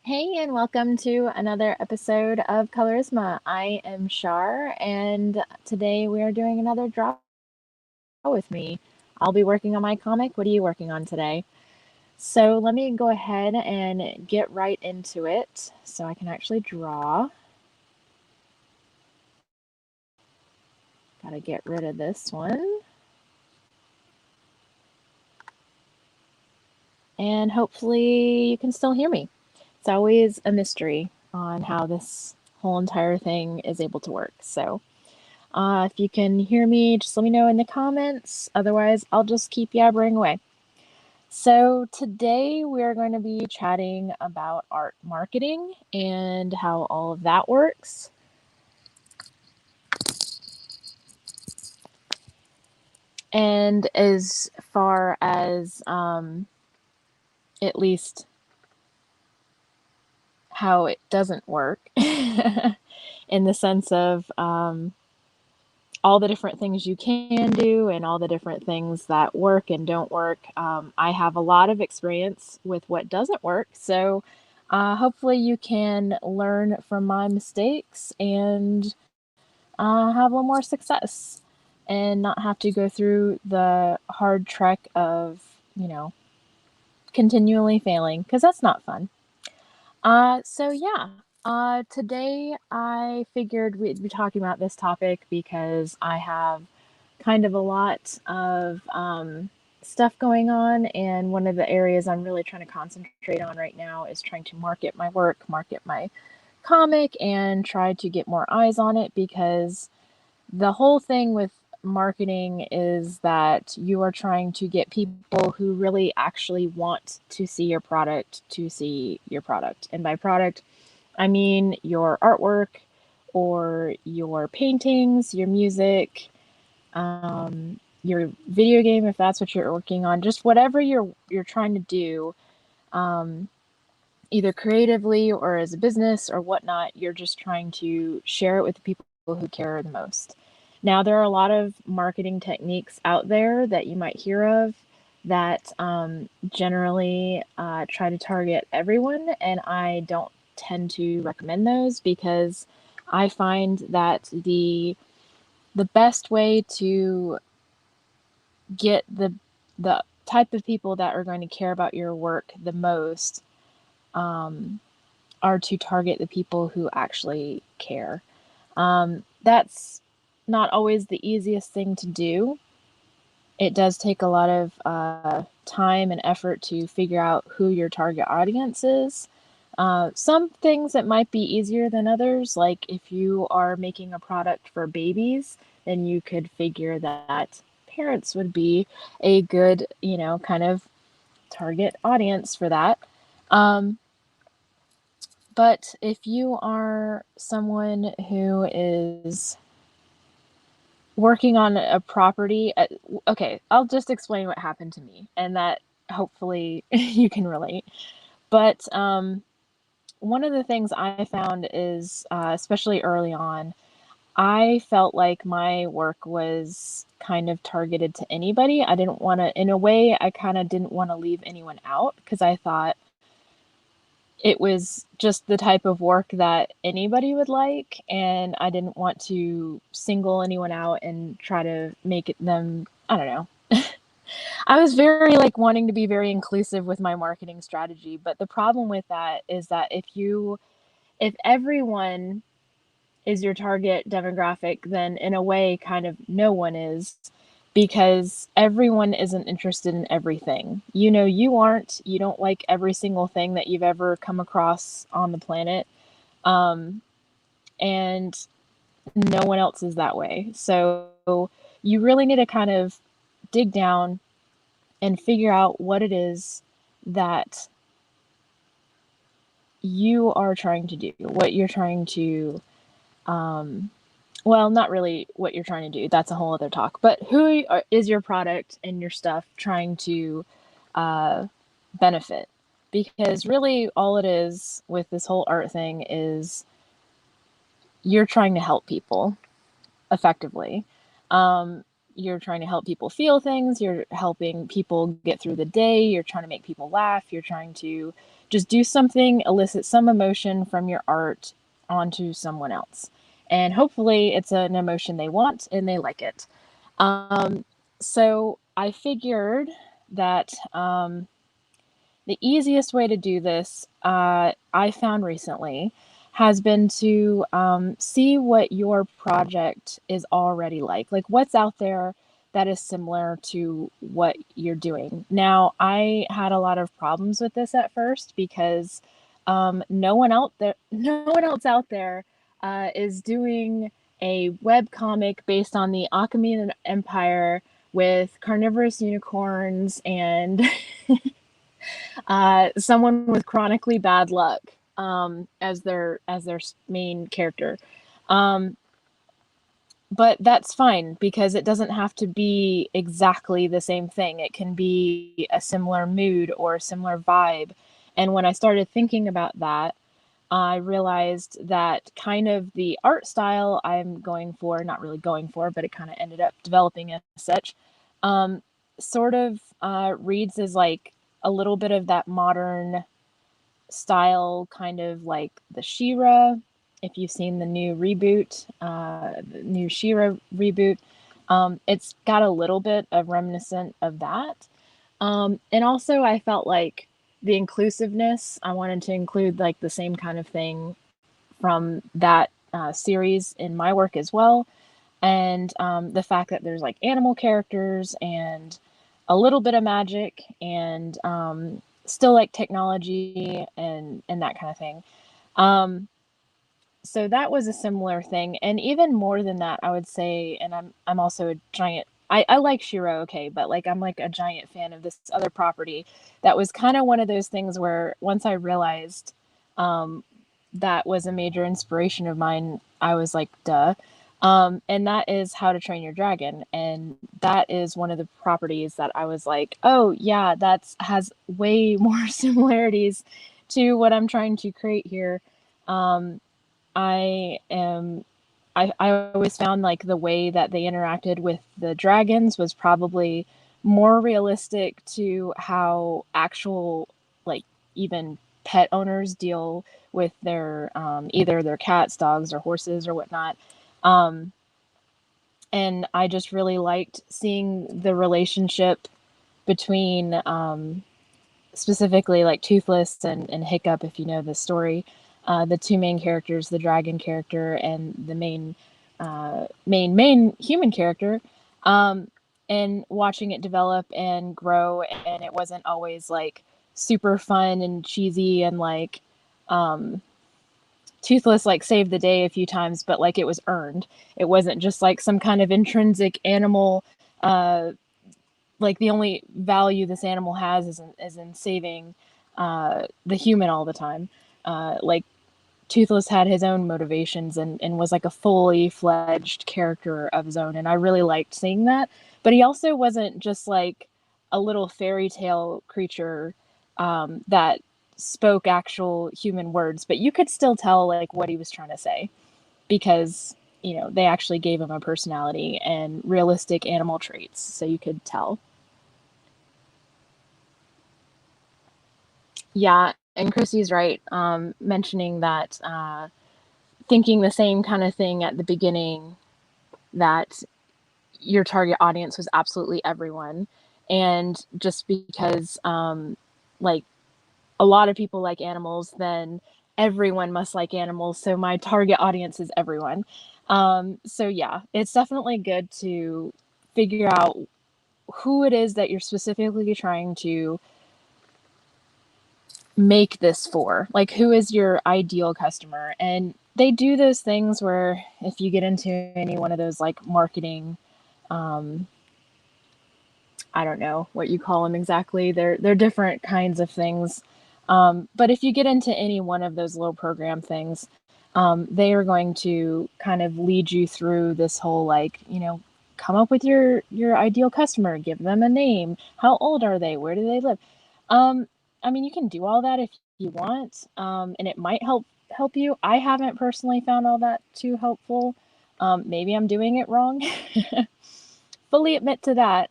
Hey, and welcome to another episode of Colorisma. I am Shar, and today we are doing another draw with me. I'll be working on my comic. What are you working on today? So let me go ahead and get right into it so I can actually draw. Gotta get rid of this one. And hopefully you can still hear me. It's always a mystery on how this whole entire thing is able to work. So if you can hear me, just let me know in the comments. Otherwise, I'll just keep yabbering away. So, today we're going to be chatting about art marketing and how all of that works. And as far as at least how it doesn't work, in the sense of all the different things you can do and all the different things that work and don't work. I have a lot of experience with what doesn't work, so hopefully you can learn from my mistakes and have a little more success and not have to go through the hard trek of, continually failing, because that's not fun. So yeah, today I figured we'd be talking about this topic because I have kind of a lot of stuff going on, and one of the areas I'm really trying to concentrate on right now is trying to market my work, market my comic, and try to get more eyes on it because the whole thing with marketing is that you are trying to get people who really actually want to see your product to see your product. And by product, I mean your artwork or your paintings, your music, your video game if that's what you're working on, just whatever you're trying to do, um, either creatively or as a business or whatnot. You're just trying to share it with the people who care the most. Now, there are a lot of marketing techniques out there that you might hear of that generally try to target everyone, and I don't tend to recommend those because I find that the best way to get the type of people that are going to care about your work the most um, are to target the people who actually care. That's not always the easiest thing to do. It does take a lot of time and effort to figure out who your target audience is. Some things that might be easier than others, like if you are making a product for babies, then you could figure that parents would be a good, kind of target audience for that. Um, but if you are someone who is working on a property, okay, I'll just explain what happened to me and that hopefully you can relate. But one of the things I found is, especially early on, I felt like my work was kind of targeted to anybody. I didn't want to, in a way, I kind of didn't want to leave anyone out because I thought it was just the type of work that anybody would like, and I didn't want to single anyone out and try to make it them, I don't know. I was very like wanting to be very inclusive with my marketing strategy, but the problem with that is that if everyone is your target demographic, then in a way kind of no one is, because everyone isn't interested in everything. You aren't, you don't like every single thing that you've ever come across on the planet. Um, and no one else is that way. So you really need to kind of dig down and figure out what it is that you are trying to do, what you're trying to well, not really what you're trying to do. That's a whole other talk. But is your product and your stuff trying to uh, benefit? Because really, all it is with this whole art thing is you're trying to help people effectively. Um, you're trying to help people feel things, you're helping people get through the day, you're trying to make people laugh, you're trying to just do something, elicit some emotion from your art onto someone else. And hopefully it's an emotion they want and they like it. Um, so I figured that the easiest way to do this, I found recently, has been to see what your project is already like. Like, what's out there that is similar to what you're doing. Now, I had a lot of problems with this at first because no one out there, no one else out there is doing a web comic based on the Achaemenid Empire with carnivorous unicorns and someone with chronically bad luck as their main character. Um, but that's fine because it doesn't have to be exactly the same thing. It can be a similar mood or a similar vibe. And when I started thinking about that, I realized that kind of the art style I'm going for, not really going for, but it kind of ended up developing as such, um, sort of reads as like a little bit of that modern style, kind of like the She-Ra. If you've seen the new reboot, the new She-Ra reboot, it's got a little bit of reminiscent of that. And also, I felt like the inclusiveness, I wanted to include like the same kind of thing from that series in my work as well. And the fact that there's like animal characters and a little bit of magic and still like technology and that kind of thing. Um, so that was a similar thing, and even more than that, I would say. And I'm also a giant. I like She-Ra, okay, but like I'm like a giant fan of this other property. That was kind of one of those things where once I realized um, that was a major inspiration of mine, I was like, duh. And that is How to Train Your Dragon, and that is one of the properties that I was like, oh yeah, that's has way more similarities to what I'm trying to create here. Um, I am I always found like the way that they interacted with the dragons was probably more realistic to how actual like even pet owners deal with their either their cats, dogs, or horses or whatnot. Um, and I just really liked seeing the relationship between specifically like Toothless and Hiccup, if you know the story, the two main characters, the dragon character and the main human character, um, and watching it develop and grow, and it wasn't always like super fun and cheesy and like um, Toothless like saved the day a few times, but like it was earned. It wasn't just like some kind of intrinsic animal. Like the only value this animal has is in saving the human all the time. Like Toothless had his own motivations and was like a fully fledged character of his own, and I really liked seeing that. But he also wasn't just like a little fairy tale creature that spoke actual human words, but you could still tell like what he was trying to say because they actually gave him a personality and realistic animal traits, so you could tell. Yeah, and Chrissy's right, mentioning that thinking the same kind of thing at the beginning, that your target audience was absolutely everyone. And just because, like, a lot of people like animals, then everyone must like animals. So my target audience is everyone. So yeah, it's definitely good to figure out who it is that you're specifically trying to make this for. Like, who is your ideal customer? And they do those things where if you get into any one of those like marketing, um, I don't know what you call them exactly. They're different kinds of things. But if you get into any one of those little program things, they are going to kind of lead you through this whole like, come up with your ideal customer, give them a name, how old are they, where do they live. Um, I mean, you can do all that if you want, and it might help you. I haven't personally found all that too helpful. Maybe I'm doing it wrong. fully admit to that.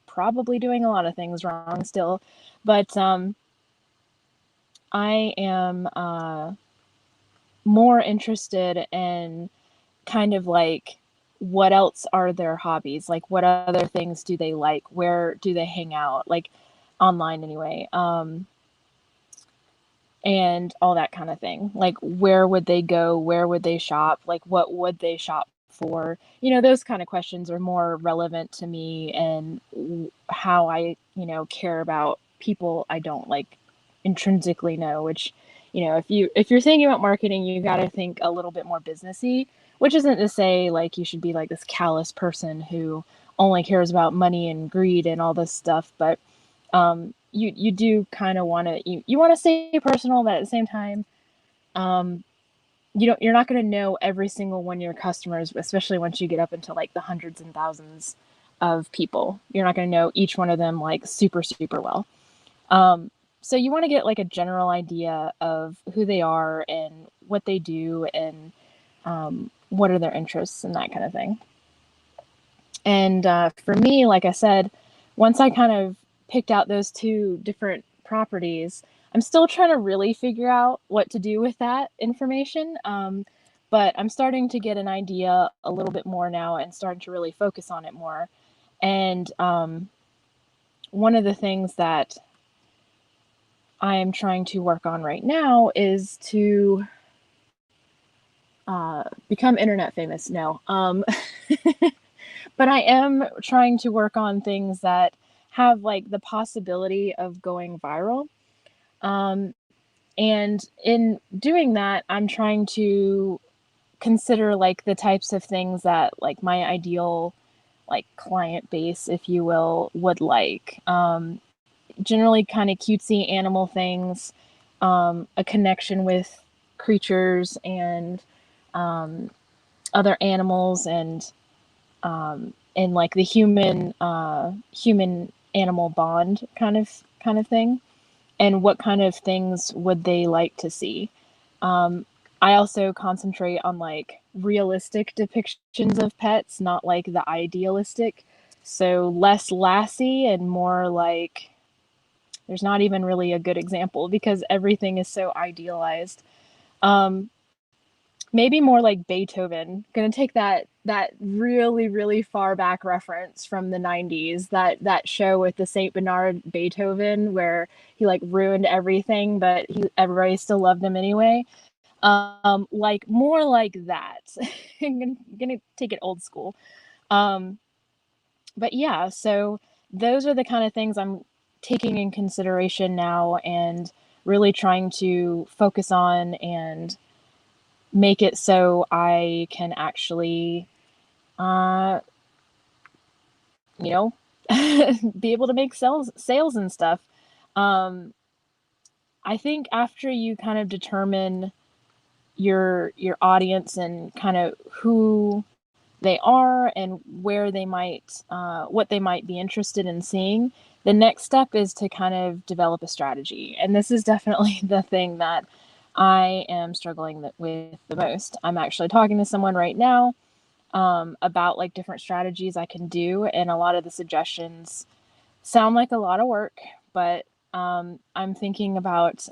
Probably doing a lot of things wrong still, but I am more interested in kind of like what else are their hobbies? Like what other things do they like? Where do they hang out? Like online anyway. And all that kind of thing. Like where would they go? Where would they shop? Like what would they shop for? Those kind of questions are more relevant to me and how I, care about people I don't like intrinsically know, which, if you're thinking about marketing, you got to think a little bit more businessy, which isn't to say like you should be like this callous person who only cares about money and greed and all this stuff, but you do kind of want to you want to stay personal, but at the same time, um, you're not going to know every single one of your customers, especially once you get up into like the hundreds and thousands of people. You're not going to know each one of them like super super well. So you want to get like a general idea of who they are and what they do and what are their interests and that kind of thing. And for me, like I said, once I kind of picked out those two different properties, I'm still trying to really figure out what to do with that information. But I'm starting to get an idea a little bit more now and starting to really focus on it more. And one of the things that I am trying to work on right now is to become internet famous. No. But I am trying to work on things that have like the possibility of going viral. Um, and in doing that, I'm trying to consider like the types of things that like my ideal like client base, if you will, would like. Generally kind of cutesy animal things, a connection with creatures and other animals and like the human animal bond kind of thing, and what kind of things would they like to see. I also concentrate on like realistic depictions of pets, not like the idealistic. So less Lassie and more like, there's not even really a good example because everything is so idealized. Um, Maybe more like Beethoven. Gonna take that really really far back reference from the 90s, that show with the Saint Bernard Beethoven where he like ruined everything, but everybody still loved him anyway. Like more like that. I'm gonna take it old school. Um, but yeah, so those are the kind of things I'm taking in consideration now and really trying to focus on and make it so I can actually, uh, you know, be able to make sales and stuff. Um, I think after you kind of determine your audience and kind of who they are and where they might, what they might be interested in seeing, the next step is to kind of develop a strategy. And this is definitely the thing that I am struggling with the most. I'm actually talking to someone right now about like different strategies I can do, and a lot of the suggestions sound like a lot of work, but I'm thinking about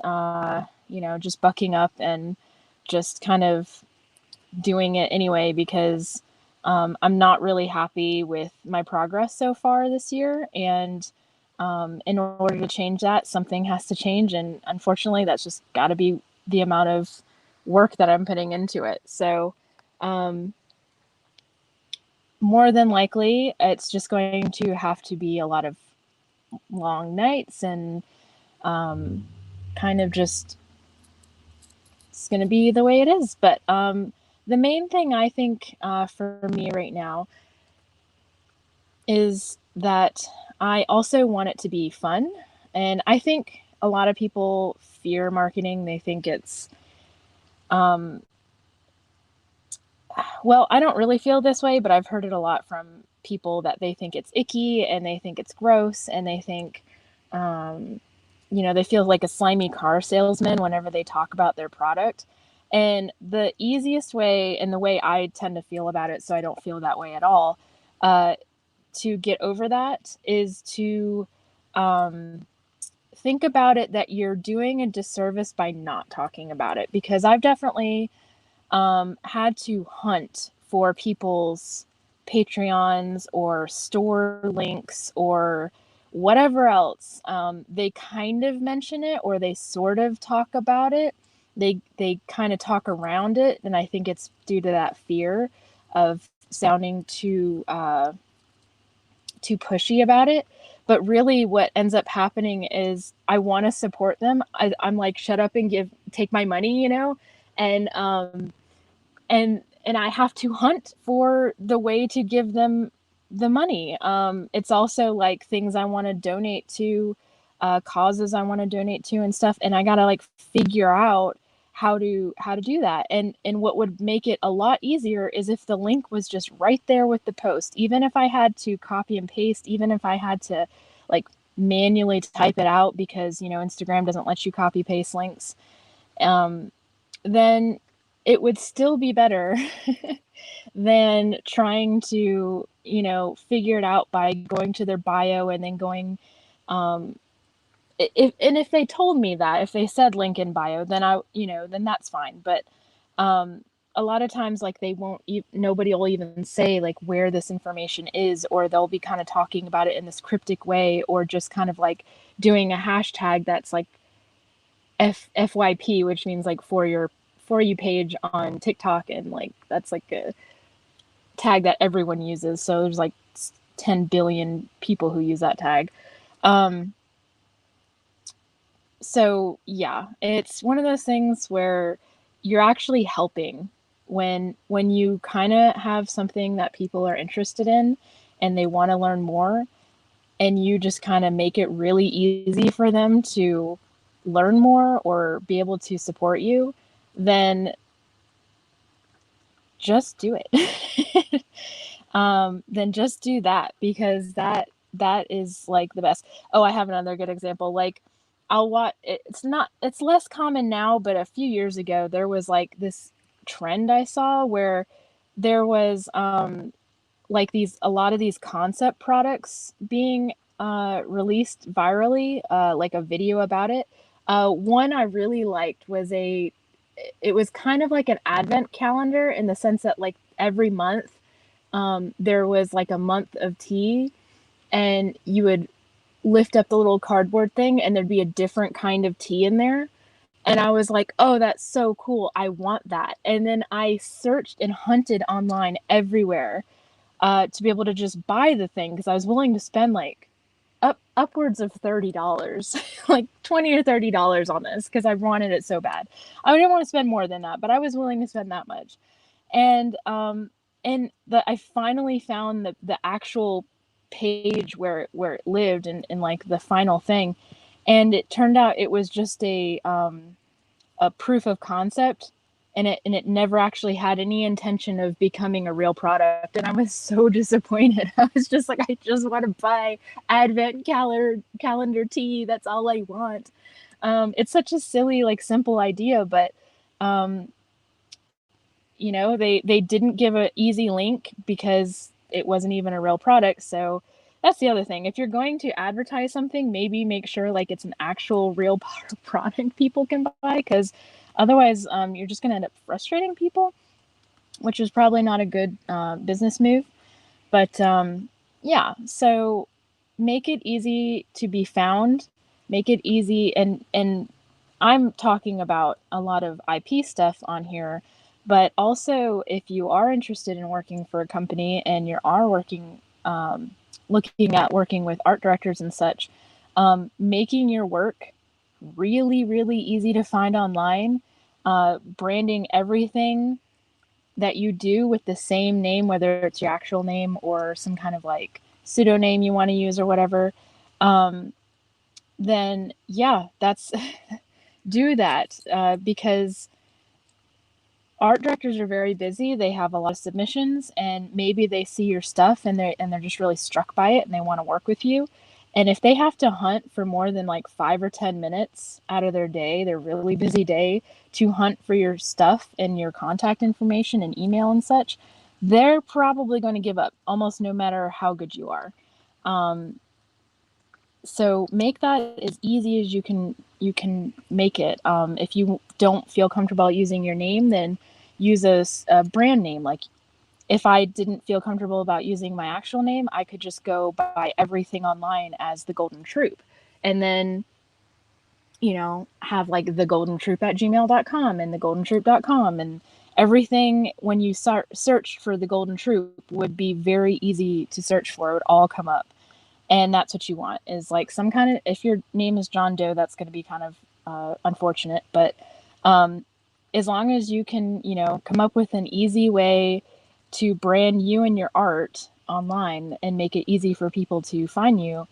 just bucking up and just kind of doing it anyway because I'm not really happy with my progress so far this year, and in order to change that, something has to change, and unfortunately, that's just got to be the amount of work that I'm putting into it. So. Um, More than likely, it's just going to have to be a lot of long nights and um, kind of just, it's going to be the way it is. But the main thing I think for me right now is that I also want it to be fun. And I think a lot of people fear marketing. They think it's, um, well, I don't really feel this way, but I've heard it a lot from people that they think it's icky and they think it's gross and they think, um, they feel like a slimy car salesman whenever they talk about their product. And the easiest way, and the way I tend to feel about it, so I don't feel that way at all, uh, to get over that is to um, think about it that you're doing a disservice by not talking about it, because I've definitely had to hunt for people's Patreons or store links or whatever else. They kind of mention it, or they sort of talk about it. They kind of talk around it, and I think it's due to that fear of sounding too pushy about it. But really, what ends up happening is I want to support them. I'm like, shut up and take my money, and and I have to hunt for the way to give them the money. It's also like things I want to donate to, causes I want to donate to and stuff, and I gotta like figure out how to do that. And what would make it a lot easier is if the link was just right there with the post, even if I had to copy and paste, even if I had to like manually type it out because Instagram doesn't let you copy paste links. Then it would still be better than trying to, figure it out by going to their bio and then going, if they told me that, if they said link in bio, then then that's fine. But a lot of times, like they won't, nobody will even say like where this information is, or they'll be kind of talking about it in this cryptic way, or just kind of like doing a hashtag that's like FYP, which means like for you page on TikTok, and like that's like a tag that everyone uses. So there's like 10 billion people who use that tag. So yeah, it's one of those things where you're actually helping when you kind of have something that people are interested in and they want to learn more, and you just kind of make it really easy for them to learn more or be able to support you, then just do it. Then just do that, because that is like the best. Oh, I have another good example. Like I'll watch, it's less common now, but a few years ago there was like this trend I saw where there was like a lot of these concept products being released virally, like a video about it. One I really liked was it was kind of like an advent calendar, in the sense that like every month there was like a month of tea, and you would lift up the little cardboard thing and there'd be a different kind of tea in there. And I was like, oh, that's so cool. I want that. And then I searched and hunted online everywhere to be able to just buy the thing, because I was willing to spend like upwards of $30, like $20 or $30 on this, because I wanted it so bad. I didn't want to spend more than that, but I was willing to spend that much. And I finally found the actual page where it lived, and like the final thing, and it turned out it was just a proof of concept, and it never actually had any intention of becoming a real product. And I was so disappointed. I was just like, I just want to buy advent calendar tea. That's all I want. It's such a silly, like simple idea, but they didn't give an easy link because it wasn't even a real product. So that's the other thing. If you're going to advertise something, maybe make sure like it's an actual real product people can buy, because otherwise you're just going to end up frustrating people, which is probably not a good business move. But yeah, so make it easy to be found, make it easy. And I'm talking about a lot of IP stuff on here, but also if you are interested in working for a company and you are looking at working with art directors and such, making your work really, really easy to find online, branding everything that you do with the same name, whether it's your actual name or some kind of like pseudonym you want to use or whatever, then yeah, that's do that, because art directors are very busy. They have a lot of submissions, and maybe they see your stuff and they're just really struck by it and they want to work with you. And if they have to hunt for more than like 5 or 10 minutes out of their day, their really busy day, to hunt for your stuff and your contact information and email and such, they're probably going to give up almost no matter how good you are. Um, so make that as easy as you can make it. If you don't feel comfortable using your name, then use a brand name. Like if I didn't feel comfortable about using my actual name, I could just go buy everything online as the Golden Troop, and then have like the Golden Troop at gmail.com and the goldentroop.com, and everything when you searched for the Golden Troop would be very easy to search for. It would all come up. And that's what you want, is like some kind of, if your name is John Doe, that's going to be kind of unfortunate, but um, as long as you can, come up with an easy way to brand you and your art online and make it easy for people to find you,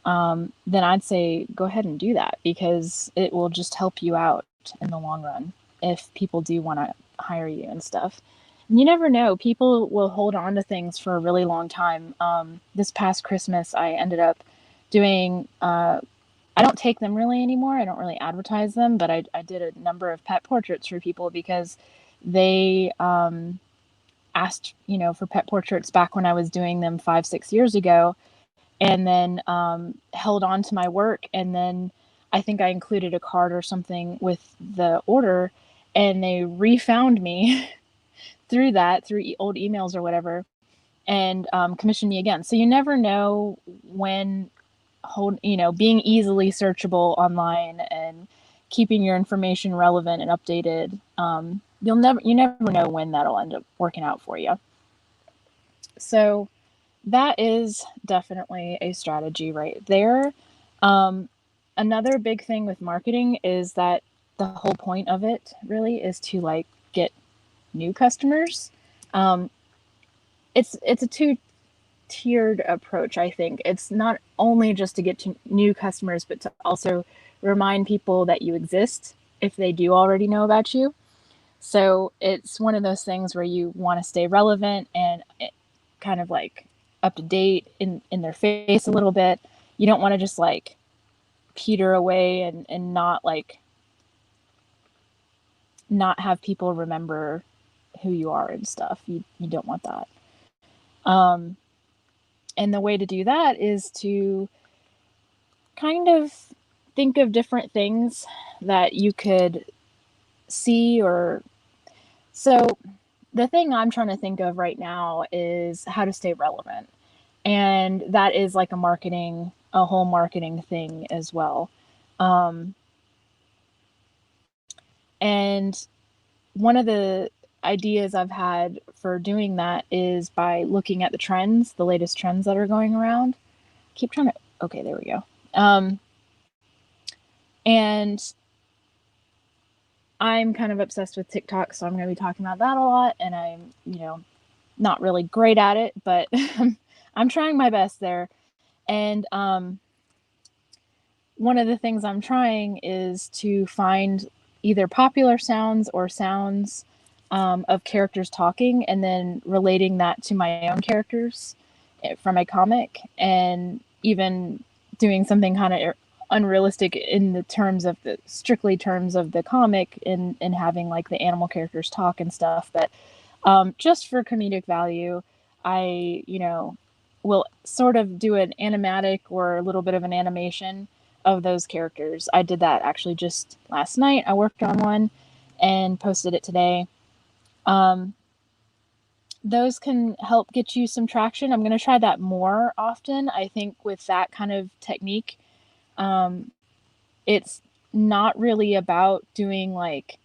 then I'd say go ahead and do that, because it will just help you out in the long run if people do want to hire you and stuff. And you never know, people will hold on to things for a really long time. This past Christmas, I ended up doing, I don't take them really anymore. I don't really advertise them, but I did a number of pet portraits for people because they asked, for pet portraits back when I was doing them 5-6 years ago, and then held on to my work. And then I think I included a card or something with the order, and they refound me through old emails or whatever, and commissioned me again. So you never know when being easily searchable online and keeping your information relevant and updated. You never know when that'll end up working out for you. So that is definitely a strategy right there. Another big thing with marketing is that the whole point of it really is to like get new customers. Um, it's a two-tiered approach, I think. It's not only just to get to new customers, but to also remind people that you exist if they do already know about you. So it's one of those things where you want to stay relevant and kind of like up to date in their face a little bit. You don't want to just like peter away and not have people remember who you are and stuff. You don't want that. Um, and the way to do that is to kind of think of different things that you could see. Or so the thing I'm trying to think of right now is how to stay relevant. And that is like a whole marketing thing as well. Um, and one of the ideas I've had for doing that is by looking at the latest trends that are going around. Keep trying to, okay, there we go. And I'm kind of obsessed with TikTok, so I'm going to be talking about that a lot. And I'm, not really great at it, but I'm trying my best there. And one of the things I'm trying is to find either popular sounds or sounds of characters talking, and then relating that to my own characters from a comic, and even doing something kind of unrealistic in the strictly terms of the comic, and having like the animal characters talk and stuff. But just for comedic value, I, will sort of do an animatic or a little bit of an animation of those characters. I did that actually just last night. I worked on one and posted it today. Those can help get you some traction. I'm going to try that more often. I think with that kind of technique, it's not really about doing like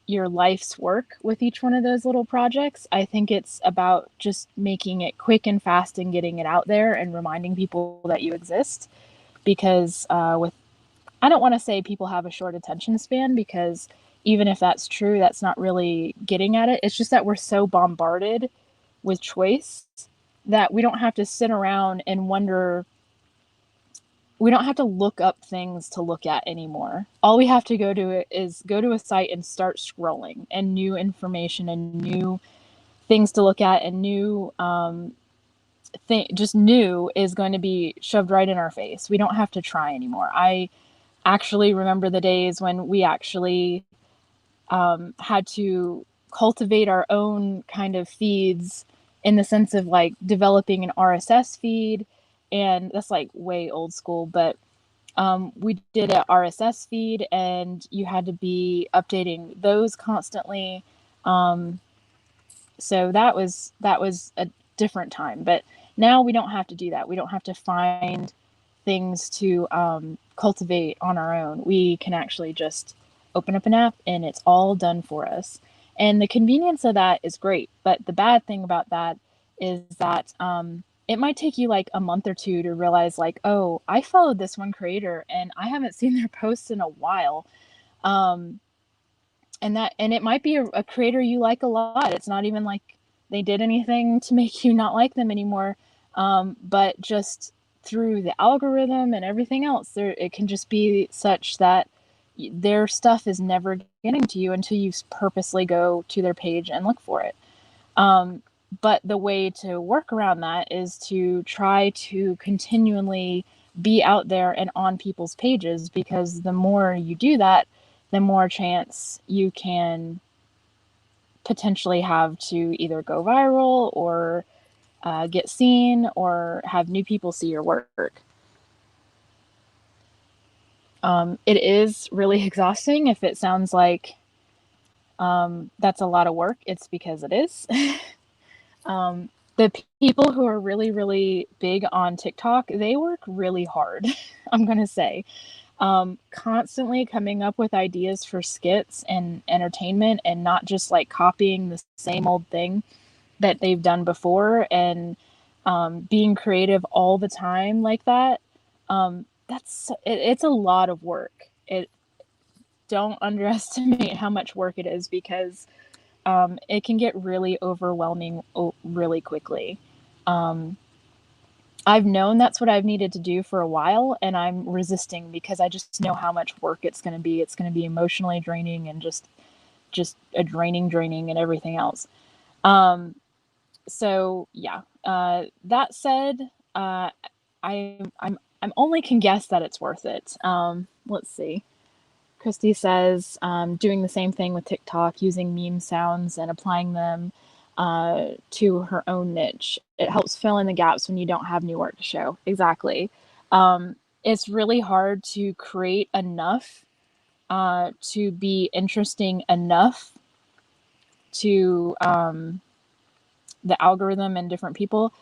your life's work with each one of those little projects. I think it's about just making it quick and fast and getting it out there and reminding people that you exist. Because I don't want to say people have a short attention span, because even if that's true, that's not really getting at it. It's just that we're so bombarded with choice that we don't have to sit around and wonder. We don't have to look up things to look at anymore. All we have to go to a site and start scrolling, and new information and new things to look at, and just new is going to be shoved right in our face. We don't have to try anymore. I actually remember the days when we actually had to cultivate our own kind of feeds in the sense of like developing an RSS feed. And that's like way old school, but we did a RSS feed and you had to be updating those constantly. Um, so that was a different time, but now we don't have to do that. We don't have to find things to cultivate on our own. We can actually just open up an app and it's all done for us. And the convenience of that is great. But the bad thing about that is that it might take you like a month or two to realize, like, oh, I followed this one creator and I haven't seen their posts in a while. Um, and it might be a creator you like a lot. It's not even like they did anything to make you not like them anymore. But just through the algorithm and everything else, there it can just be such that their stuff is never getting to you until you purposely go to their page and look for it. Um, but the way to work around that is to try to continually be out there and on people's pages, because the more you do that, the more chance you can potentially have to either go viral or get seen or have new people see your work. It is really exhausting. If it sounds like that's a lot of work, it's because it is. The people who are really, really big on TikTok, they work really hard, I'm going to say. Constantly coming up with ideas for skits and entertainment and not just like copying the same old thing that they've done before, and being creative all the time like that. It's a lot of work. It Don't underestimate how much work it is, because it can get really overwhelming really quickly. Um, I've known that's what I've needed to do for a while, and I'm resisting because I just know how much work it's going to be. It's going to be emotionally draining and just a draining and everything else. Um, so yeah. That said, I'm only can guess that it's worth it. Let's see. Christy says, doing the same thing with TikTok, using meme sounds and applying them to her own niche. It helps fill in the gaps when you don't have new work to show. Exactly. It's really hard to create enough to be interesting enough to the algorithm and different people.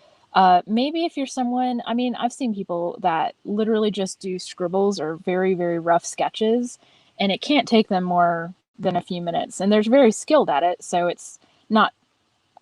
Maybe if you're someone, I mean, I've seen people that literally just do scribbles or very, very rough sketches, and it can't take them more than a few minutes. And they're very skilled at it. So it's not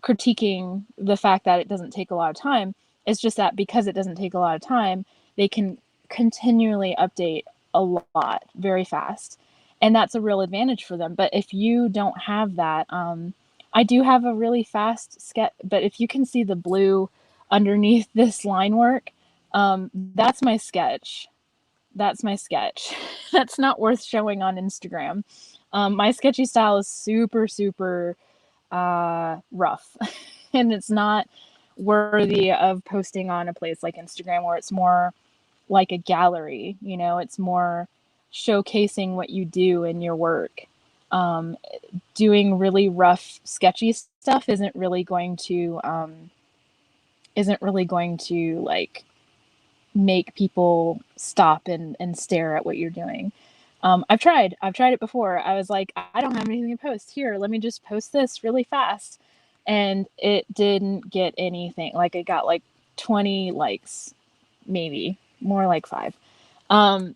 critiquing the fact that it doesn't take a lot of time. It's just that because it doesn't take a lot of time, they can continually update a lot very fast. And that's a real advantage for them. But if you don't have that, I do have a really fast sketch, but if you can see the blue underneath this line work, that's my sketch. That's my sketch. That's not worth showing on Instagram. My sketchy style is super, super rough, and it's not worthy of posting on a place like Instagram, where it's more like a gallery. It's more showcasing what you do in your work. um, Doing really rough sketchy stuff isn't really going to like make people stop and stare at what you're doing. I've tried it before. I was like, I don't have anything to post here, let me just post this really fast, and it didn't get anything. Like, it got like 20 likes, maybe more like 5. um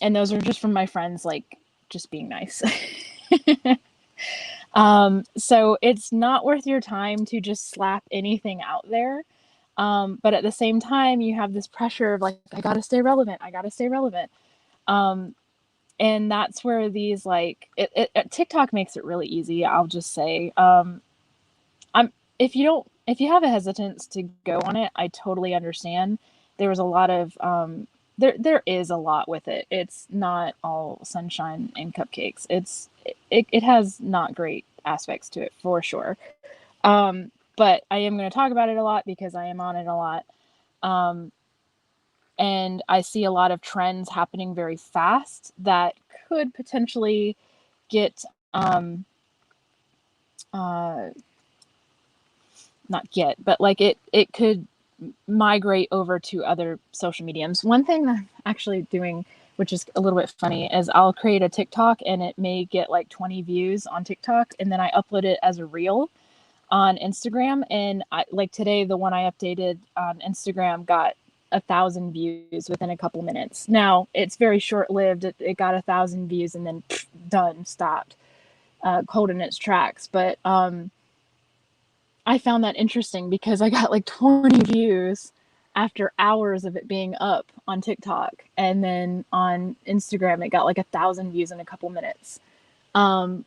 and those are just from my friends, like, just being nice. So it's not worth your time to just slap anything out there. But at the same time, you have this pressure of like, I gotta stay relevant. I gotta stay relevant. Um, and that's where these like TikTok makes it really easy. I'll just say, I'm if you have a hesitance to go on it, I totally understand. There was a lot of there is a lot with it. It's not all sunshine and cupcakes. It has not great aspects to it for sure. But I am going to talk about it a lot because I am on it a lot. Um, and I see a lot of trends happening very fast that could potentially get uh, not get, but like it could migrate over to other social mediums. One thing that I'm actually doing, which is a little bit funny, is I'll create a TikTok and it may get like 20 views on TikTok, and then I upload it as a reel on Instagram. And like today, the one I updated on Instagram got 1,000 views within a couple minutes. Now it's very short lived. It got 1,000 views and then done, stopped, cold in its tracks. But I found that interesting because I got like 20 views after hours of it being up on TikTok, and then on Instagram it got like 1,000 views in a couple minutes. Um,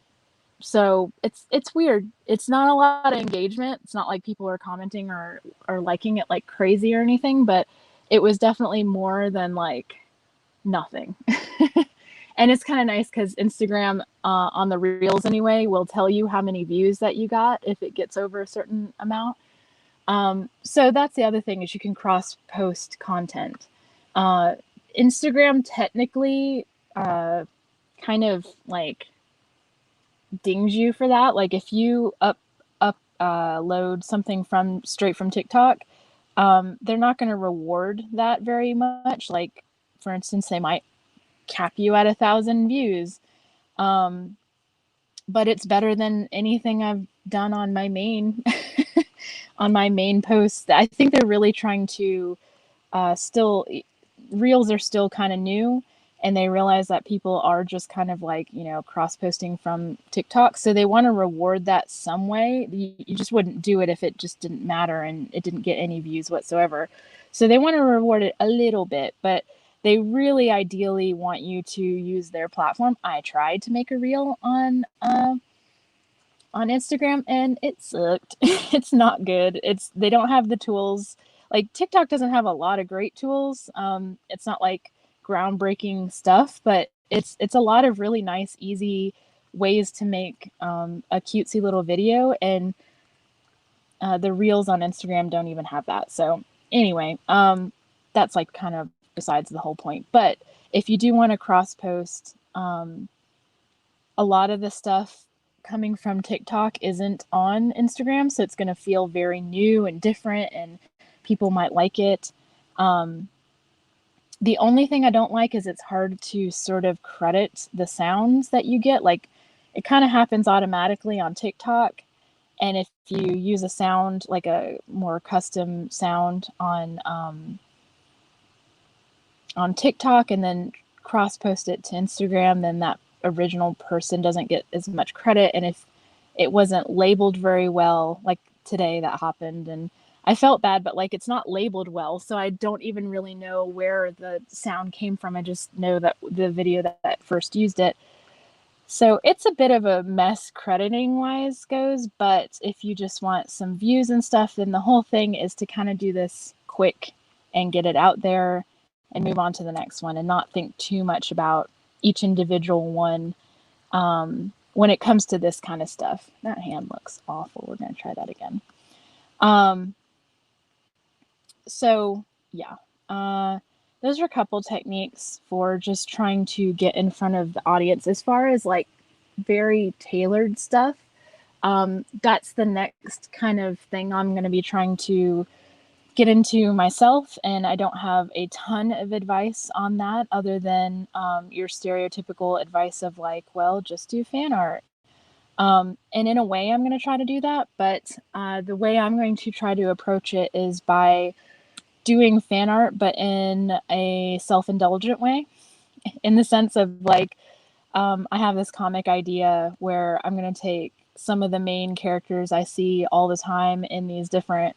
so it's weird. It's not a lot of engagement. It's not like people are commenting or liking it like crazy or anything, but it was definitely more than like nothing. And it's kind of nice because Instagram, on the reels anyway, will tell you how many views that you got if it gets over a certain amount. So that's the other thing, is you can cross post content. Instagram technically kind of like dings you for that. Like if you load something from straight from TikTok, they're not going to reward that very much. Like for instance, they might cap you at 1,000 views. But it's better than anything I've done on my main on my main post. I think they're really trying to still, reels are still kind of new, and they realize that people are just kind of like, cross posting from TikTok, so they want to reward that some way. You just wouldn't do it if it just didn't matter and it didn't get any views whatsoever. So they want to reward it a little bit, but they really ideally want you to use their platform. I tried to make a reel on Instagram and it sucked. It's not good. They don't have the tools. Like TikTok doesn't have a lot of great tools. It's not like groundbreaking stuff, but it's a lot of really nice, easy ways to make a cutesy little video, and the reels on Instagram don't even have that. So anyway, that's like kind of besides the whole point. But if you do want to cross post, a lot of the stuff coming from TikTok isn't on Instagram, so it's going to feel very new and different, and people might like it. The only thing I don't like is it's hard to sort of credit the sounds that you get. Like it kind of happens automatically on TikTok, and if you use a sound, like a more custom sound on TikTok and then cross post it to Instagram, then that original person doesn't get as much credit. And if it wasn't labeled very well, like today that happened, and I felt bad, but like it's not labeled well, so I don't even really know where the sound came from. I just know that the video that first used it. So it's a bit of a mess crediting wise goes, but if you just want some views and stuff, then the whole thing is to kind of do this quick and get it out there and move on to the next one and not think too much about each individual one when it comes to this kind of stuff. That hand looks awful. We're going to try that again. So yeah, those are a couple techniques for just trying to get in front of the audience. As far as like very tailored stuff, that's the next kind of thing I'm going to be trying to get into myself, and I don't have a ton of advice on that other than your stereotypical advice of like, well, just do fan art. And in a way, I'm going to try to do that, but the way I'm going to try to approach it is by doing fan art, but in a self-indulgent way, in the sense of like, I have this comic idea where I'm going to take some of the main characters I see all the time in these different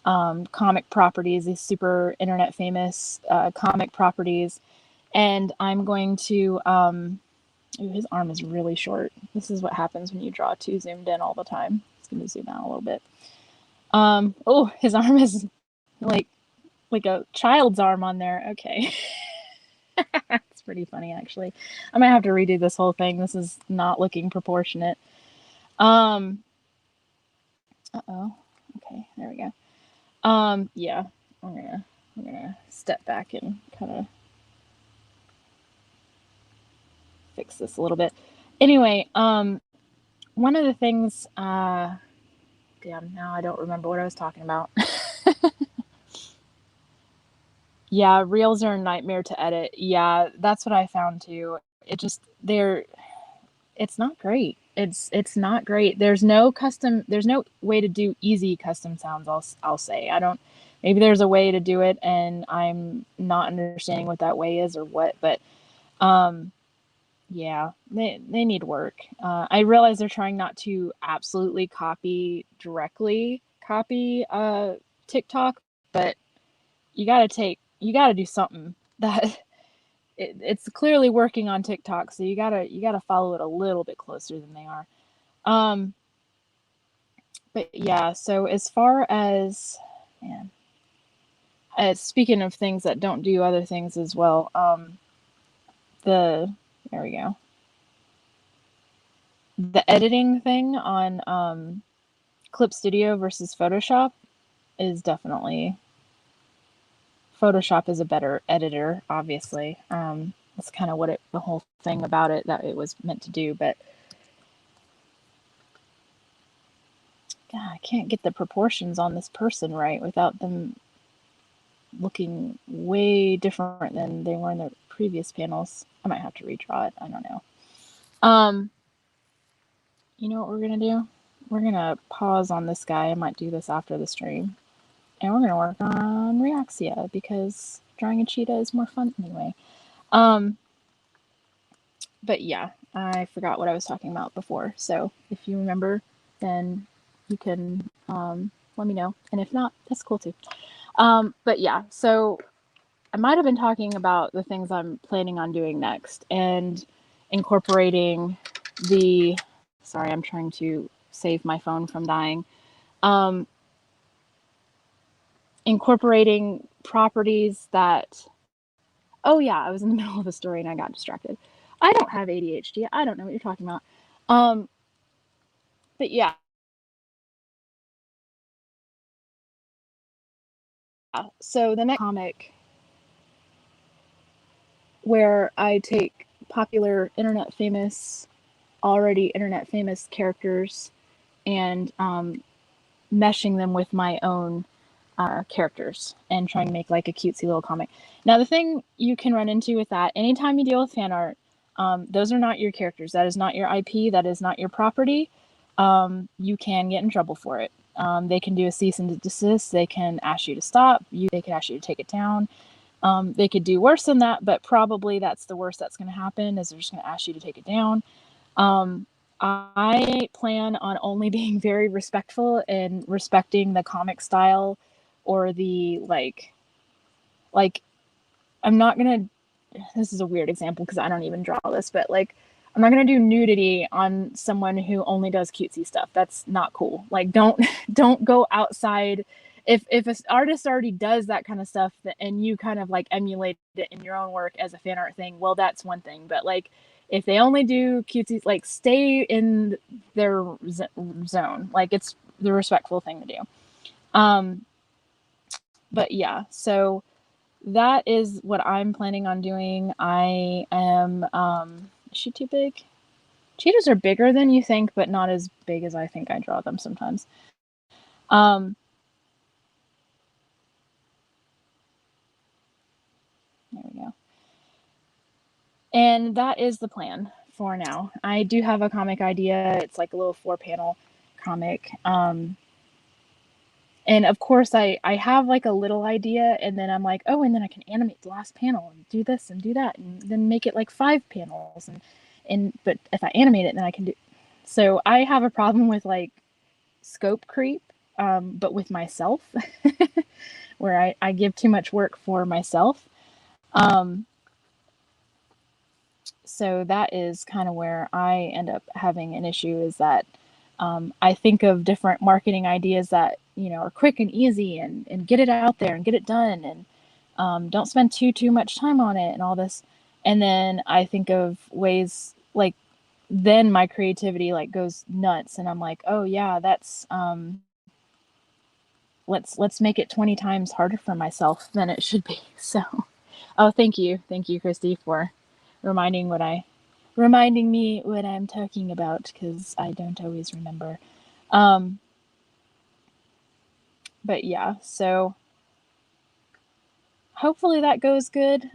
comic properties, these super internet famous comic properties, and I'm going to, ooh, his arm is really short. This is what happens when you draw too zoomed in all the time. It's going to zoom out a little bit. Oh, his arm is like a child's arm on there. Okay. It's pretty funny, actually. I might have to redo this whole thing. This is not looking proportionate. Uh-oh. Okay, there we go. Yeah, I'm gonna step back and kind of fix this a little bit. Anyway, one of the things Damn, now I don't remember what I was talking about. Yeah, reels are a nightmare to edit. Yeah, that's what I found too. It just they're it's not great. It's not great. There's no way to do easy custom sounds, I'll say. I don't maybe there's a way to do it and I'm not understanding what that way is or what, but um yeah, they need work. I realize they're trying not to absolutely directly copy TikTok, but you got to do something that it's clearly working on TikTok, so you gotta follow it a little bit closer than they are. Um, but yeah, so as far as man, speaking of things that don't do other things as well, the there we go. The editing thing on Clip Studio versus Photoshop is definitely Photoshop is a better editor, obviously. That's kind of what the whole thing about it that it was meant to do, but God, I can't get the proportions on this person right without them looking way different than they were in the previous panels. I might have to redraw it. I don't know. You know what we're gonna do? We're gonna pause on this guy. I might do this after the stream. And we're gonna work on Reaxia because drawing a cheetah is more fun anyway. But yeah, I forgot what I was talking about before. So if you remember, then you can let me know. And if not, that's cool too. But yeah, so I might have been talking about the things I'm planning on doing next and incorporating the. Sorry, I'm trying to save my phone from dying. Incorporating properties that. Oh yeah, I was in the middle of a story and I got distracted. I don't have ADHD. I don't know what you're talking about. But yeah. So the next comic where I take popular already internet famous characters and meshing them with my own characters and trying to make like a cutesy little comic. Now, the thing you can run into with that, anytime you deal with fan art, those are not your characters. That is not your IP. That is not your property. You can get in trouble for it. They can do a cease and desist. They can ask you to stop. They can ask you to take it down. They could do worse than that, but probably that's the worst that's going to happen is they're just going to ask you to take it down. I plan on only being very respectful and respecting the comic style or the like I'm not going to this is a weird example because I don't even draw this, but like I'm not going to do nudity on someone who only does cutesy stuff. That's not cool. Like don't go outside if an artist already does that kind of stuff and you kind of like emulate it in your own work as a fan art thing, well that's one thing, but like if they only do cutesy, like stay in their zone. Like it's the respectful thing to do. But yeah, so that is what I'm planning on doing. I am is she too big? Cheetahs are bigger than you think, but not as big as I think I draw them sometimes. There we go. And that is the plan for now. I do have a comic idea. It's like a little 4-panel comic. And of course I have like a little idea and then I'm like, oh, and then I can animate the last panel and do this and do that and then make it like 5 panels and but if I animate it then I can do. So I have a problem with like scope creep, but with myself, where I give too much work for myself. Um, so that is kind of where I end up having an issue is that I think of different marketing ideas that, you know, are quick and easy and get it out there and get it done and don't spend too much time on it and all this. And then I think of ways like then my creativity like goes nuts and I'm like, oh yeah, that's let's make it 20 times harder for myself than it should be. So, oh, thank you, Christy, for reminding me what I'm talking about because I don't always remember. Um, but yeah, so hopefully that goes good.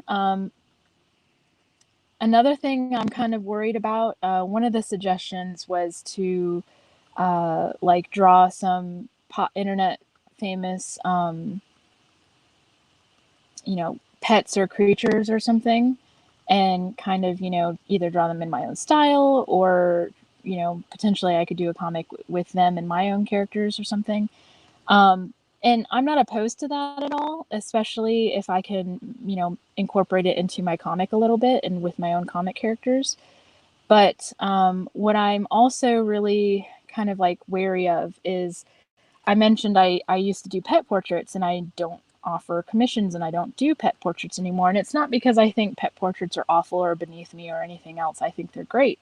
Another thing I'm kind of worried about, one of the suggestions was to like draw some internet famous, pets or creatures or something, and kind of, either draw them in my own style, or, potentially I could do a comic with them and my own characters or something. Um, and I'm not opposed to that at all, especially if I can, incorporate it into my comic a little bit and with my own comic characters. But what I'm also really kind of like wary of is, I mentioned I used to do pet portraits, and I don't offer commissions, and I don't do pet portraits anymore. And it's not because I think pet portraits are awful or beneath me or anything else. I think they're great.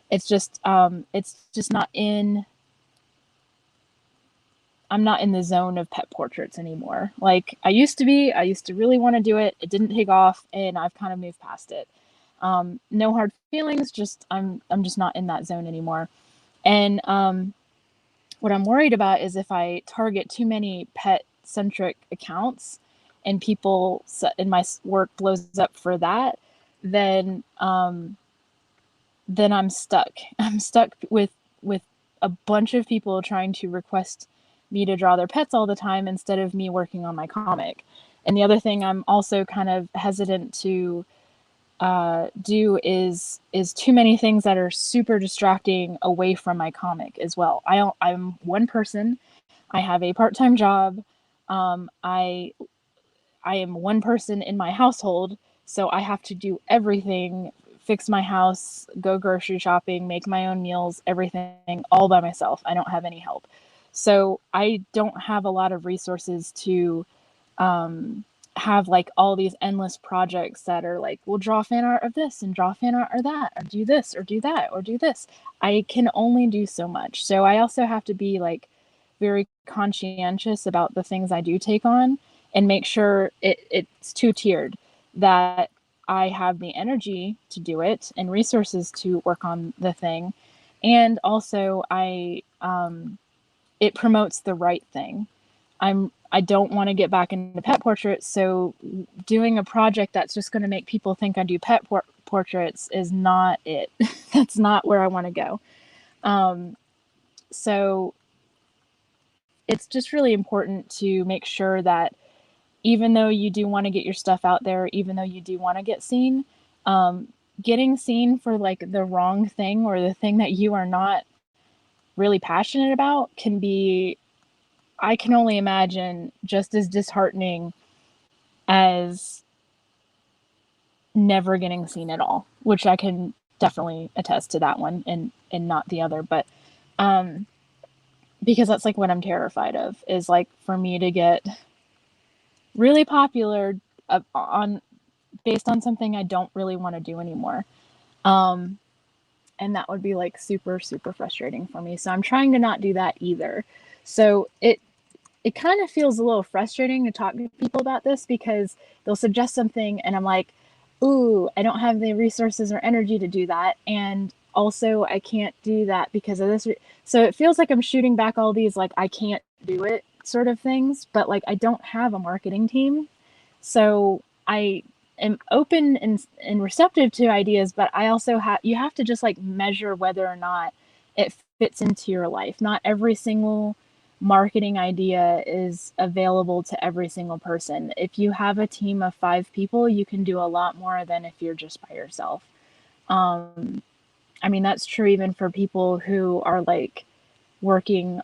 It's just not in I'm not in the zone of pet portraits anymore. Like I used to be. I used to really want to do it. It didn't take off, and I've kind of moved past it. No hard feelings. Just I'm just not in that zone anymore. And what I'm worried about is if I target too many pet centric accounts and people in my work blows up for that, then then I'm stuck. I'm stuck with a bunch of people trying to request me to draw their pets all the time instead of me working on my comic. And the other thing I'm also kind of hesitant to do is too many things that are super distracting away from my comic as well. I'm one person. I have a part-time job. I am one person in my household, so I have to do everything, fix my house, go grocery shopping, make my own meals, everything all by myself. I don't have any help. So I don't have a lot of resources to have like all these endless projects that are like, we'll draw fan art of this and draw fan art or that, or do this or do that or do this. I can only do so much. So I also have to be like very conscientious about the things I do take on, and make sure it's two tiered, that I have the energy to do it and resources to work on the thing. And also it promotes the right thing. I don't want to get back into pet portraits, so doing a project that's just going to make people think I do pet portraits is not it. That's not where I want to go. So it's just really important to make sure that even though you do want to get your stuff out there, even though you do want to get seen, um, getting seen for like the wrong thing or the thing that you are not really passionate about can be, I can only imagine, just as disheartening as never getting seen at all, which I can definitely attest to that one, and not the other. But because that's like what I'm terrified of, is like for me to get really popular on based on something I don't really want to do anymore. Um, and that would be like super, super frustrating for me. So I'm trying to not do that either. So it kind of feels a little frustrating to talk to people about this, because they'll suggest something and I'm like, ooh, I don't have the resources or energy to do that. And also I can't do that because of this. So it feels like I'm shooting back all these, like, I can't do it sort of things, but like I don't have a marketing team. So I am open and receptive to ideas, but I also you have to just like measure whether or not it fits into your life. Not every single marketing idea is available to every single person. If you have a team of 5 people, you can do a lot more than if you're just by yourself. I mean, that's true even for people who are like working,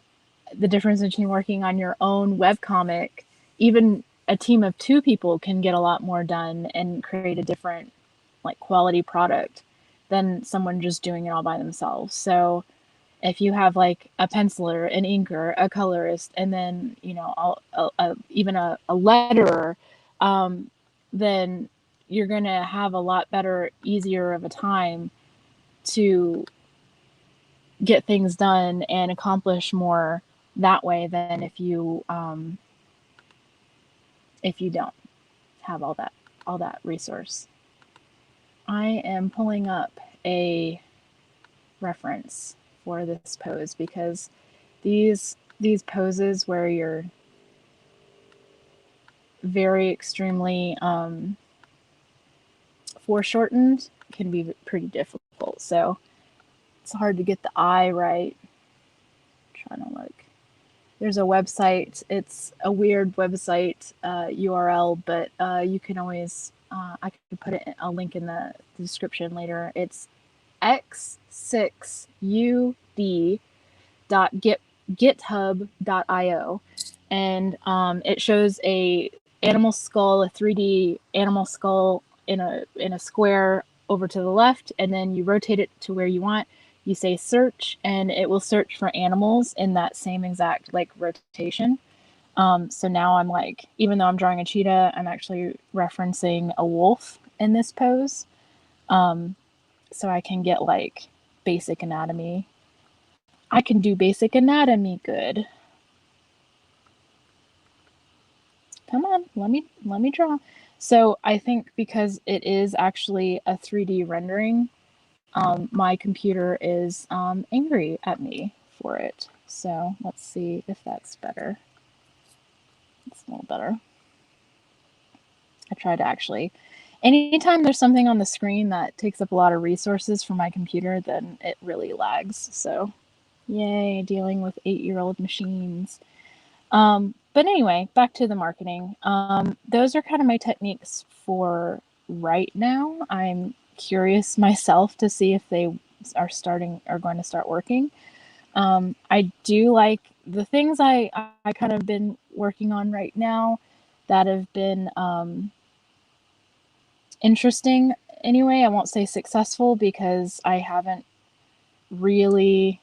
the difference between working on your own webcomic, even a team of 2 people can get a lot more done and create a different like quality product than someone just doing it all by themselves. So if you have like a penciler, an inker, a colorist, and then even a letterer, then you're gonna have a lot better, easier of a time to get things done and accomplish more that way than if you don't have all that resource. I am pulling up a reference for this pose, because these poses where you're very extremely foreshortened, can be pretty difficult. So it's hard to get the eye right. I'm trying to look. There's a website. It's a weird website URL, but you can always, I can put a link in the description later. It's x6ud.github.io, and it shows a animal skull, a 3D animal skull in a square over to the left, and then you rotate it to where you want. You say search, and it will search for animals in that same exact like rotation. So now I'm like, even though I'm drawing a cheetah, I'm actually referencing a wolf in this pose. So I can get like basic anatomy. I can do basic anatomy good. Come on, let me draw. So I think because it is actually a 3D rendering, my computer is angry at me for it. So let's see if that's better. It's a little better. I tried to actually, anytime there's something on the screen that takes up a lot of resources for my computer, then it really lags. So yay, dealing with 8-year-old machines. But anyway, back to the marketing. Those are kind of my techniques for right now. I'm curious myself to see if they are going to start working. I do like the things I kind of been working on right now that have been interesting anyway. I won't say successful because I haven't really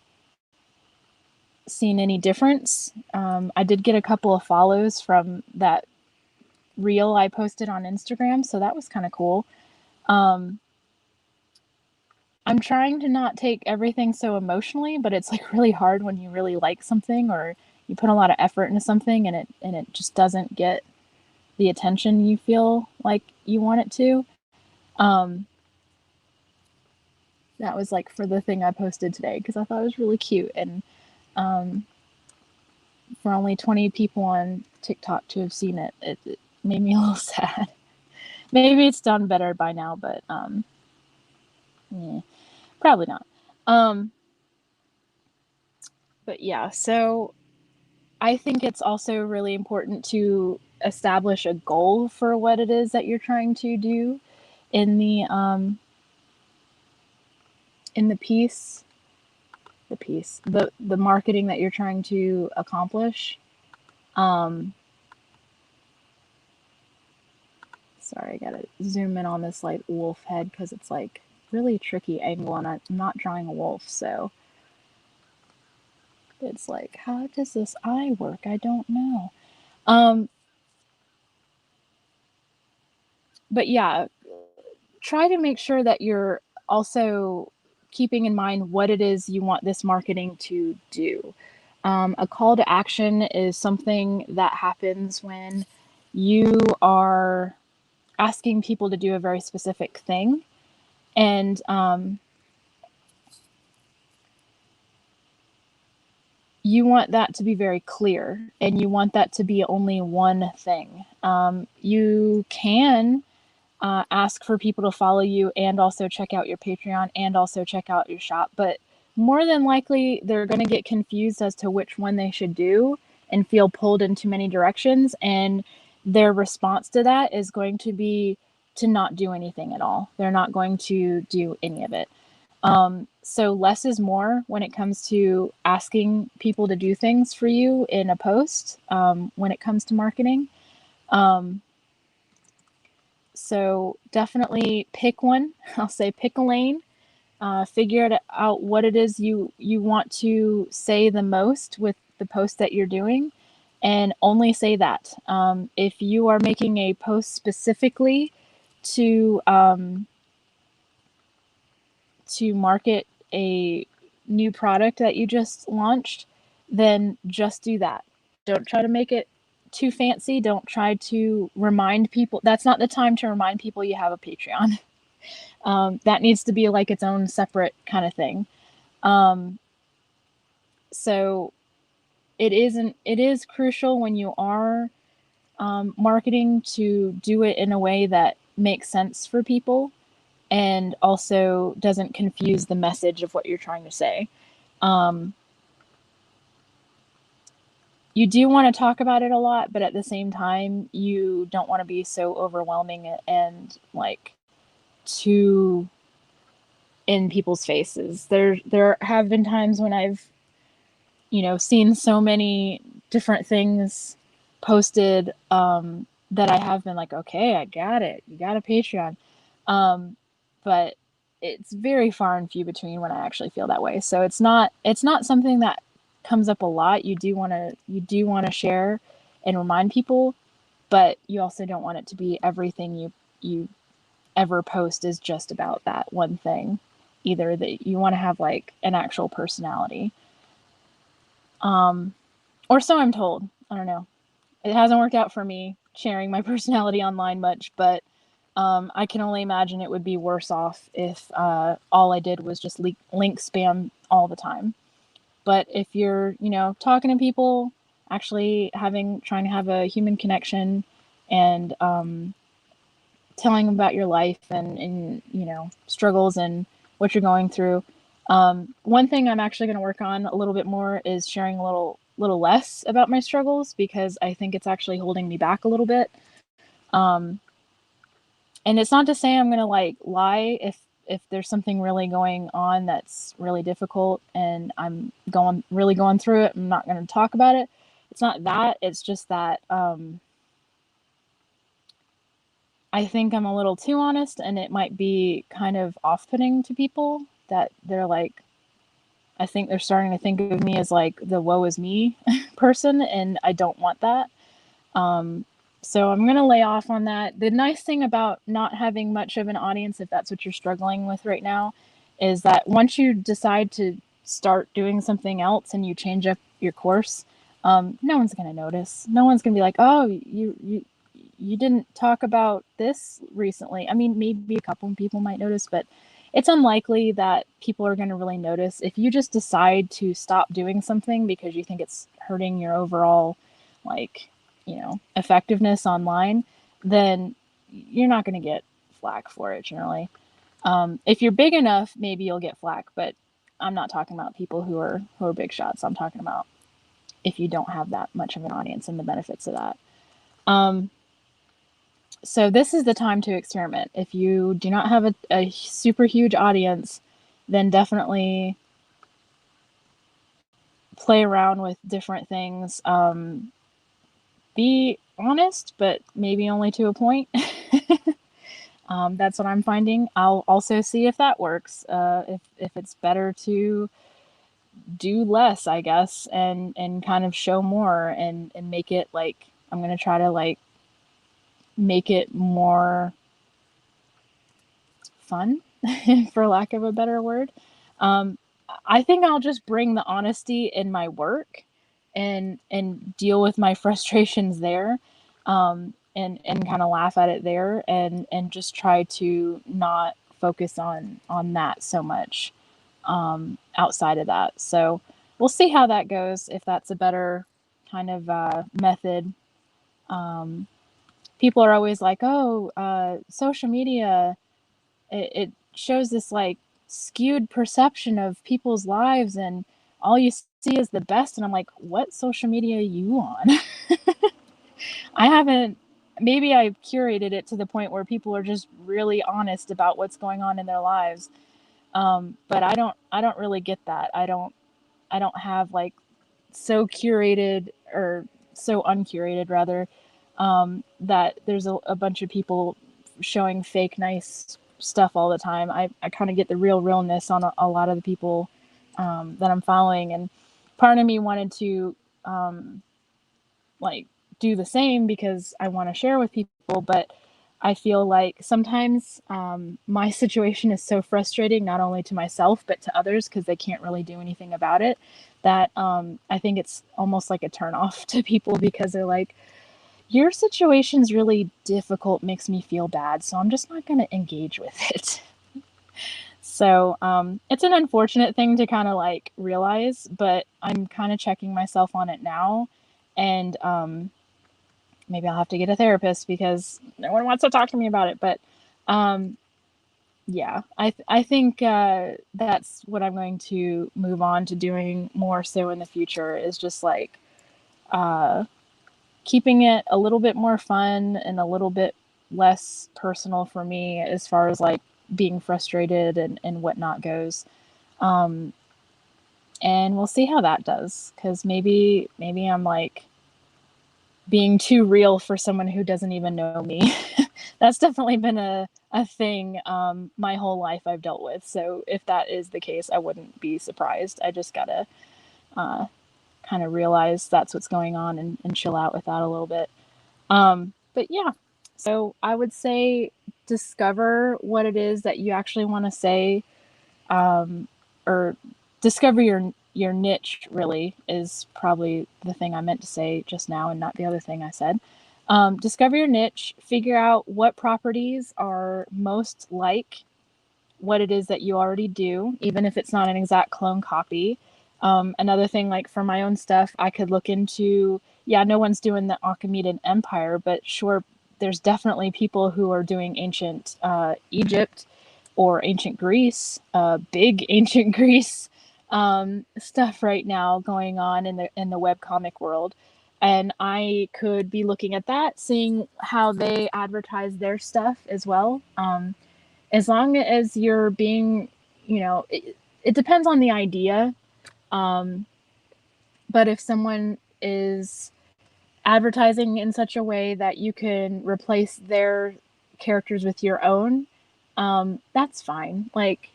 seen any difference. I did get a couple of follows from that reel I posted on Instagram, so that was kind of cool. I'm trying to not take everything so emotionally, but it's like really hard when you really like something or you put a lot of effort into something and it just doesn't get the attention you feel like you want it to. That was like for the thing I posted today because I thought it was really cute, and for only 20 people on TikTok to have seen it, it made me a little sad. Maybe it's done better by now, but yeah, probably not. But yeah, so I think it's also really important to establish a goal for what it is that you're trying to do in the piece, the marketing that you're trying to accomplish. Sorry, I gotta zoom in on this like wolf head because it's like really tricky angle and I'm not drawing a wolf, so it's like, how does this eye work? I don't know. But yeah, try to make sure that you're also keeping in mind what it is you want this marketing to do. A call to action is something that happens when you are asking people to do a very specific thing. And you want that to be very clear, and you want that to be only one thing. You can ask for people to follow you and also check out your Patreon and also check out your shop, but more than likely they're going to get confused as to which one they should do and feel pulled in too many directions, and their response to that is going to be to not do anything at all. They're not going to do any of it. So less is more when it comes to asking people to do things for you in a post, when it comes to marketing. So definitely pick one. I'll say pick a lane. Figure out what it is you want to say the most with the post that you're doing, and only say that. If you are making a post specifically to market a new product that you just launched, then just do that. Don't try to make it too fancy. Don't try to remind people. That's not the time to remind people you have a Patreon. That needs to be like its own separate kind of thing. So it is crucial when you are marketing to do it in a way that makes sense for people and also doesn't confuse the message of what you're trying to say. Um, you do want to talk about it a lot, but at the same time, you don't want to be so overwhelming and like too in people's faces. There have been times when I've, seen so many different things posted, that I have been like, okay, I got it. You got a Patreon. But it's very far and few between when I actually feel that way. So it's not something that comes up a lot. You do want to share and remind people, but you also don't want it to be everything you ever post is just about that one thing. Either that you want to have like an actual personality. Um, or so I'm told. I don't know. It hasn't worked out for me sharing my personality online much, but I can only imagine it would be worse off if all I did was just link spam all the time. But if you're, talking to people, actually trying to have a human connection and telling them about your life and struggles and what you're going through. One thing I'm actually going to work on a little bit more is sharing a little less about my struggles because I think it's actually holding me back a little bit. Um, and it's not to say I'm going to like lie if there's something really going on that's really difficult and I'm going through it. I'm not going to talk about it. It's not that. It's just that I think I'm a little too honest, and it might be kind of off-putting to people that they're like, I think they're starting to think of me as like the woe is me person, and I don't want that. Um, so I'm going to lay off on that. The nice thing about not having much of an audience, if that's what you're struggling with right now, is that once you decide to start doing something else and you change up your course, no one's going to notice. No one's going to be like, oh, you didn't talk about this recently. I mean, maybe a couple of people might notice, but it's unlikely that people are going to really notice. If you just decide to stop doing something because you think it's hurting your overall, like, effectiveness online, then you're not going to get flack for it generally. If you're big enough, maybe you'll get flack, but I'm not talking about people who are big shots. I'm talking about if you don't have that much of an audience and the benefits of that. So this is the time to experiment. If you do not have a super huge audience, then definitely play around with different things. Be honest, but maybe only to a point. That's what I'm finding. I'll also see if that works. If it's better to do less, I guess, and kind of show more and make it like I'm gonna try to like make it more fun, for lack of a better word. Um, I think I'll just bring the honesty in my work and deal with my frustrations there, and kind of laugh at it there and just try to not focus on that so much outside of that. So we'll see how that goes, if that's a better kind of method. Um, People are always like, oh, social media, it shows this like skewed perception of people's lives and all you see is the best, and I'm like, what social media are you on? I haven't Maybe I've curated it to the point where people are just really honest about what's going on in their lives. But I don't really get that. I don't have like so curated or so uncurated rather, that there's a bunch of people showing fake nice stuff all the time. I kind of get the realness on a lot of the people that I'm following, and part of me wanted to like do the same because I want to share with people, but I feel like sometimes my situation is so frustrating, not only to myself, but to others because they can't really do anything about it, that I think it's almost like a turnoff to people because they're like, your situation's really difficult, makes me feel bad, so I'm just not going to engage with it. So it's an unfortunate thing to kind of like realize, but I'm kind of checking myself on it now. And maybe I'll have to get a therapist because no one wants to talk to me about it. But um, yeah, I think that's what I'm going to move on to doing more so in the future, is just like uh, keeping it a little bit more fun and a little bit less personal for me as far as like being frustrated and whatnot goes. Um, and we'll see how that does, because maybe I'm like being too real for someone who doesn't even know me. That's definitely been a thing my whole life I've dealt with. So if that is the case, I wouldn't be surprised. I just gotta uh, kind of realize that's what's going on and chill out with that a little bit. But yeah, so I would say discover what it is that you actually want to say, um, or discover your niche. Really is probably the thing I meant to say just now, and not the other thing I said. Discover your niche. Figure out what properties are most like what it is that you already do, even if it's not an exact clone copy. Another thing, like for my own stuff, I could look into, yeah, no one's doing the Achaemenid Empire, but sure, there's definitely people who are doing ancient Egypt or ancient Greece, big ancient Greece stuff right now going on in the webcomic world. And I could be looking at that, seeing how they advertise their stuff as well. As long as you're being, it depends on the idea. Um, but if someone is advertising in such a way that you can replace their characters with your own, that's fine. Like,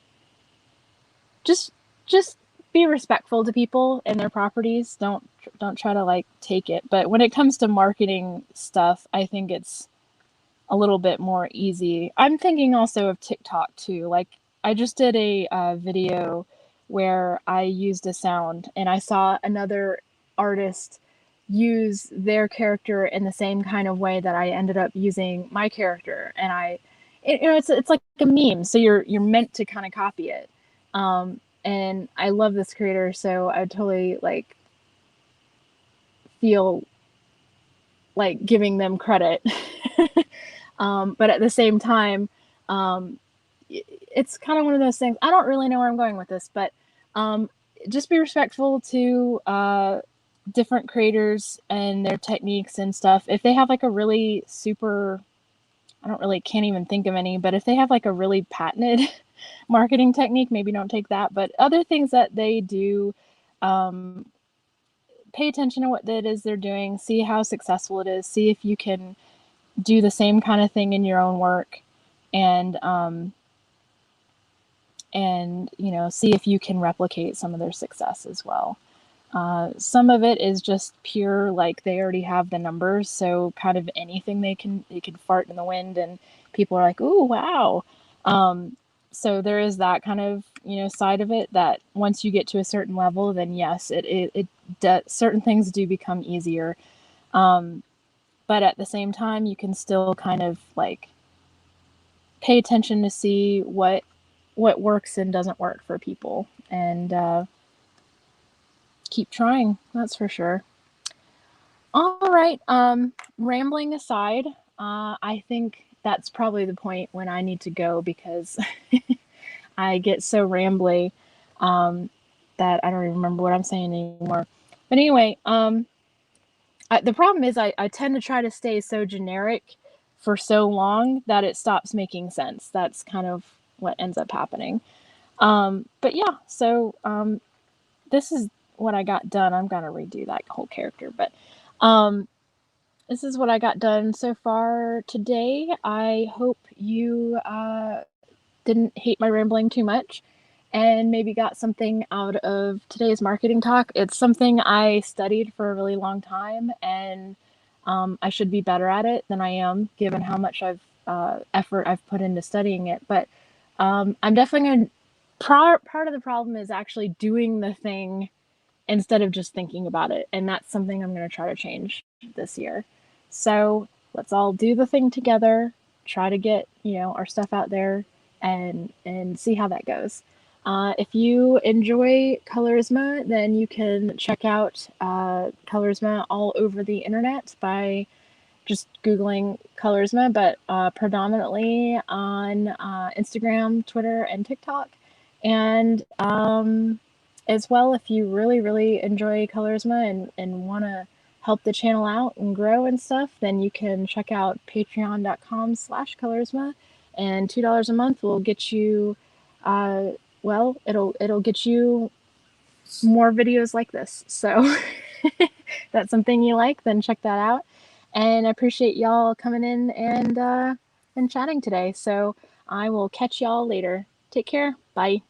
just just be respectful to people and their properties. Don't try to like take it. But when it comes to marketing stuff, I think it's a little bit more easy. I'm thinking also of TikTok too. Like, I just did a video where I used a sound, and I saw another artist use their character in the same kind of way that I ended up using my character, and it's like a meme. So you're meant to kind of copy it. And I love this creator, so I totally like feel like giving them credit. But at the same time, um, it's kind of one of those things. I don't really know where I'm going with this, but um, just be respectful to different creators and their techniques and stuff. If they have like a really super, I don't really can't even think of any, but if they have like a really patented marketing technique, maybe don't take that. But other things that they do, um, pay attention to what it is they're doing, see how successful it is, see if you can do the same kind of thing in your own work, and see if you can replicate some of their success as well. Some of it is just pure, like they already have the numbers, so kind of anything they can fart in the wind and people are like, "Ooh, wow." So there is that kind of side of it, that once you get to a certain level, then yes, certain things do become easier. um, but at the same time, you can still kind of like pay attention to see what works and doesn't work for people, and keep trying. That's for sure. All right. Rambling aside, I think that's probably the point when I need to go, because I get so rambly that I don't even remember what I'm saying anymore. But anyway, the problem is I tend to try to stay so generic for so long that it stops making sense. That's kind of what ends up happening. But yeah, so this is what I got done. I'm gonna redo that whole character, but um, this is what I got done so far today. I hope you didn't hate my rambling too much and maybe got something out of today's marketing talk. It's something I studied for a really long time, and I should be better at it than I am, given how much effort I've put into studying it. But I'm definitely going to. Part of the problem is actually doing the thing instead of just thinking about it, and that's something I'm going to try to change this year. So let's all do the thing together, try to get our stuff out there, and see how that goes. If you enjoy Colorisma, then you can check out Colorisma all over the internet by just Googling Colorisma, but predominantly on Instagram, Twitter, and TikTok. And as well, if you really, really enjoy Colorisma and want to help the channel out and grow and stuff, then you can check out patreon.com/Colorisma. And $2 a month will get you, well, it'll get you more videos like this. So that's something you like, then check that out. And I appreciate y'all coming in and chatting today. So I will catch y'all later. Take care. Bye.